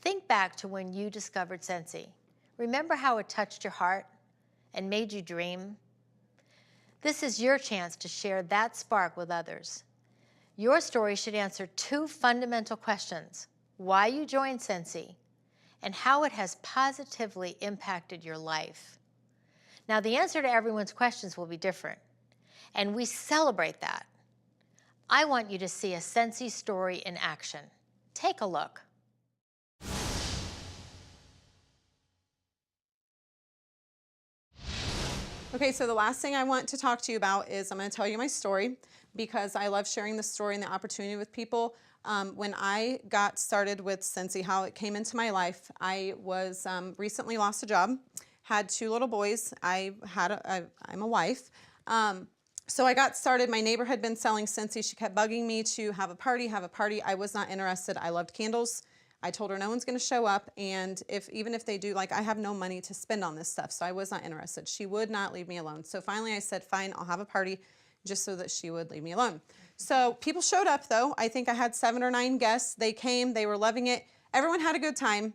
Think back to when you discovered Scentsy. Remember how it touched your heart and made you dream? This is your chance to share that spark with others. Your story should answer two fundamental questions: why you joined Scentsy and how it has positively impacted your life. Now, the answer to everyone's questions will be different, and we celebrate that. I want you to see a Scentsy story in action. Take a look. Okay, so the last thing I want to talk to you about is I'm going to tell you my story because I love sharing the story and the opportunity with people. When I got started with Scentsy, how it came into my life, I was recently lost a job, had 2 little boys. I'm a wife. So I got started. My neighbor had been selling Scentsy. She kept bugging me to have a party. I was not interested. I loved candles. I told her no one's going to show up, and even if they do, like, I have no money to spend on this stuff, so I was not interested. She would not leave me alone. So finally I said, fine, I'll have a party just so that she would leave me alone. So people showed up, though. I think I had 7 or 9 guests. They came. They were loving it. Everyone had a good time.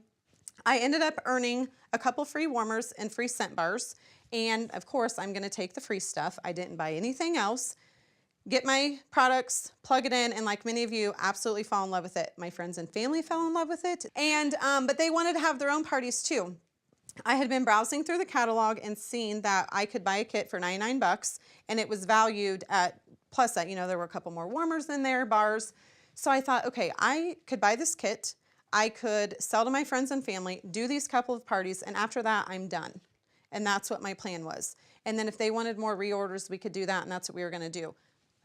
I ended up earning a couple free warmers and free scent bars, and of course I'm going to take the free stuff. I didn't buy anything else. Get my products, plug it in, and like many of you, absolutely fall in love with it. My friends and family fell in love with it, and but they wanted to have their own parties too. I had been browsing through the catalog and seen that I could buy a kit for 99 bucks, and it was valued at, plus that, you know, there were a couple more warmers in there, bars. So I thought, okay, I could buy this kit, I could sell to my friends and family, do these couple of parties, and after that, I'm done. And that's what my plan was. And then if they wanted more reorders, we could do that, and that's what we were gonna do.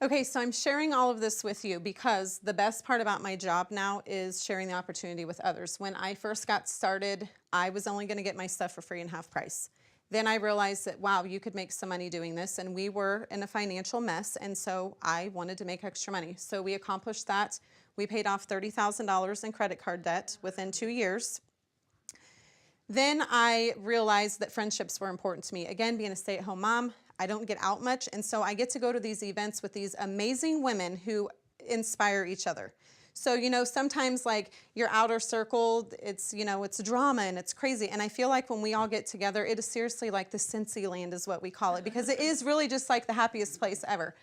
Okay, so I'm sharing all of this with you because the best part about my job now is sharing the opportunity with others. When I first got started, I was only gonna get my stuff for free and half price. Then I realized that, wow, you could make some money doing this, and we were in a financial mess, and so I wanted to make extra money. So we accomplished that. We paid off $30,000 in credit card debt within 2 years. Then I realized that friendships were important to me. Again, being a stay-at-home mom, I don't get out much, and so I get to go to these events with these amazing women who inspire each other. So, you know, sometimes like your outer circle, it's, you know, it's drama and it's crazy, and I feel like when we all get together, it is seriously like the Scentsy land is what we call it, because it is really just like the happiest place ever.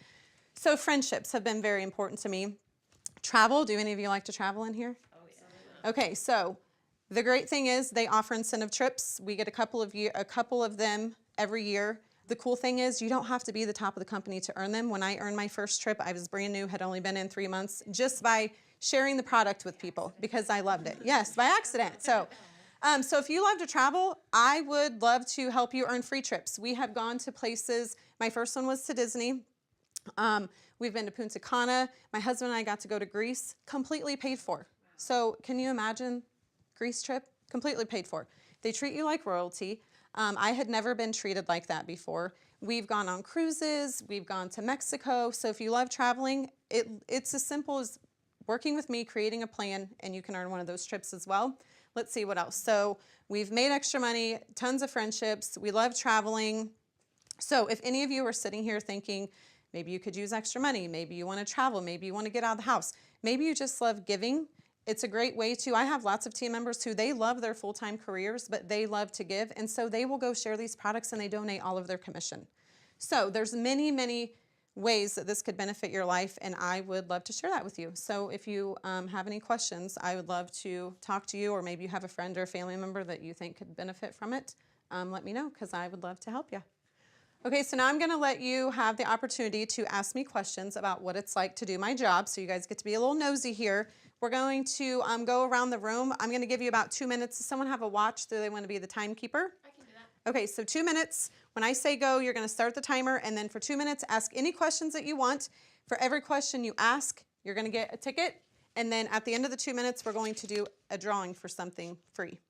So friendships have been very important to me. Travel, do any of you like to travel in here? Oh, yeah. Okay, so the great thing is they offer incentive trips. We get a couple of them every year. The cool thing is you don't have to be the top of the company to earn them. When I earned my first trip, I was brand new, had only been in 3 months, just by sharing the product with people because I loved it. Yes, by accident. So if you love to travel, I would love to help you earn free trips. We have gone to places. My first one was to Disney. We've been to Punta Cana. My husband and I got to go to Greece, completely paid for. So can you imagine Greece trip? Completely paid for. They treat you like royalty. I had never been treated like that before. We've gone on cruises, we've gone to Mexico. So if you love traveling, it's as simple as working with me, creating a plan, and you can earn one of those trips as well. Let's see what else. So we've made extra money, tons of friendships, we love traveling. So if any of you are sitting here thinking, maybe you could use extra money, maybe you want to travel, maybe you want to get out of the house, maybe you just love giving, it's a great way to. I have lots of team members who they love their full-time careers, but they love to give, and so they will go share these products and they donate all of their commission. So there's many, many ways that this could benefit your life, and I would love to share that with you. So if you have any questions, I would love to talk to you, or maybe you have a friend or a family member that you think could benefit from it. Let me know, because I would love to help you. Okay, so now I'm going to let you have the opportunity to ask me questions about what it's like to do my job, so you guys get to be a little nosy here. We're going to go around the room. I'm going to give you about 2 minutes. Does someone have a watch? Do they want to be the timekeeper? I can do that. Okay, so 2 minutes. When I say go, you're going to start the timer, and then for 2 minutes, ask any questions that you want. For every question you ask, you're going to get a ticket, and then at the end of the 2 minutes, we're going to do a drawing for something free.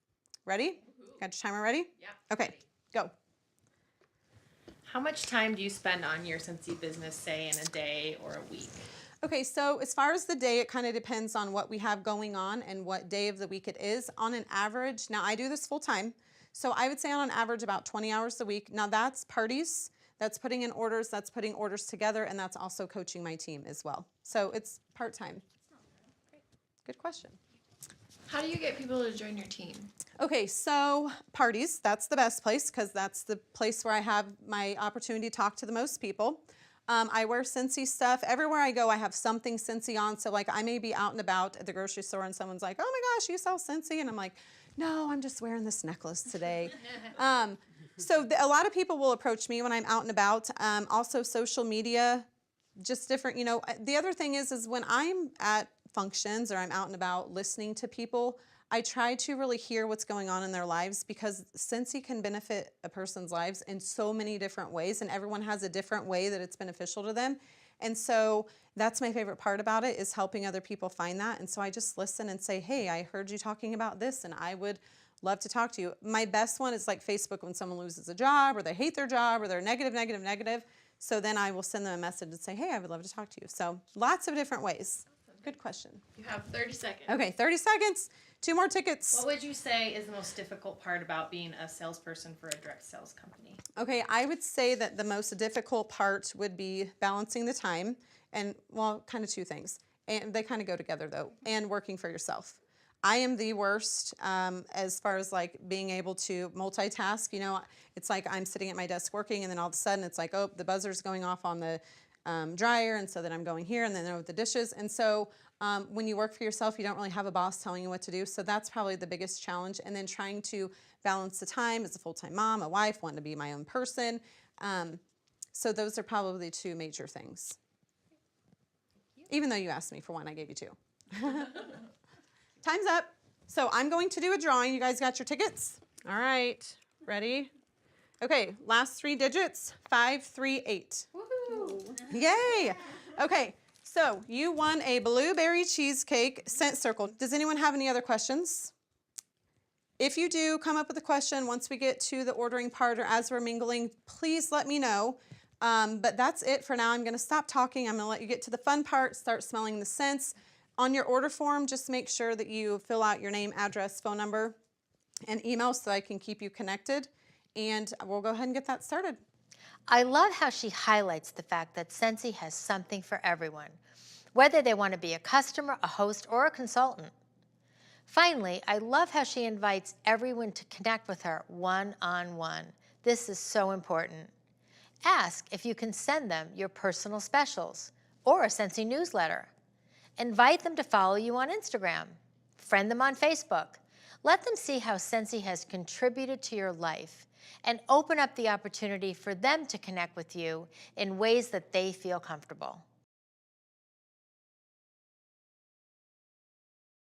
Ready? Got your timer ready? Yeah. Okay, Ready. go. How much time do you spend on your Scentsy business, say, in a day or a week? Okay, so as far as the day, it kind of depends on what we have going on and what day of the week it is. On an average, now I do this full time, so I would say on an average about 20 hours a week. Now that's parties, that's putting in orders, that's putting orders together, and that's also coaching my team as well. So it's part-time. Good question. How do you get people to join your team? Okay, so parties, that's the best place because that's the place where I have my opportunity to talk to the most people. I wear Scentsy stuff. Everywhere I go, I have something Scentsy on. So like I may be out and about at the grocery store and someone's like, oh my gosh, you sell Scentsy? And I'm like, no, I'm just wearing this necklace today. So a lot of people will approach me when I'm out and about. Also social media, just different, the other thing is when I'm at functions or I'm out and about listening to people, I try to really hear what's going on in their lives because Scentsy can benefit a person's lives in so many different ways, and everyone has a different way that it's beneficial to them. And so that's my favorite part about it, is helping other people find that. And so I just listen and say, hey, I heard you talking about this and I would love to talk to you. My best one is like Facebook when someone loses a job or they hate their job or they're negative. So then I will send them a message and say, hey, I would love to talk to you. So lots of different ways. Good question. You have 30 seconds. Okay, 30 seconds. 2 more tickets. What would you say is the most difficult part about being a salesperson for a direct sales company? Okay, I would say that the most difficult part would be balancing the time and, well, kind of 2 things. And they kind of go together though, and working for yourself. I am the worst as far as like being able to multitask. It's like I'm sitting at my desk working and then all of a sudden it's like, oh, the buzzer's going off on the dryer, and so then I'm going here and then with the dishes. And so when you work for yourself, you don't really have a boss telling you what to do. So that's probably the biggest challenge. And then trying to balance the time as a full-time mom, a wife, wanting to be my own person. So those are probably 2 major things. Even though you asked me for 1, I gave you 2. Time's up. So I'm going to do a drawing. You guys got your tickets? All right. Ready? Okay, last 3 digits, 538. Woohoo! Yay! Okay, so you won a blueberry cheesecake scent circle. Does anyone have any other questions? If you do come up with a question once we get to the ordering part or as we're mingling, please let me know. But that's it for now. I'm going to stop talking. I'm going to let you get to the fun part, start smelling the scents. On your order form, just make sure that you fill out your name, address, phone number, and email so I can keep you connected. And we'll go ahead and get that started. I love how she highlights the fact that Scentsy has something for everyone, whether they want to be a customer, a host, or a consultant. Finally, I love how she invites everyone to connect with her one-on-one. This is so important. Ask if you can send them your personal specials or a Scentsy newsletter. Invite them to follow you on Instagram. Friend them on Facebook. Let them see how Scentsy has contributed to your life and open up the opportunity for them to connect with you in ways that they feel comfortable.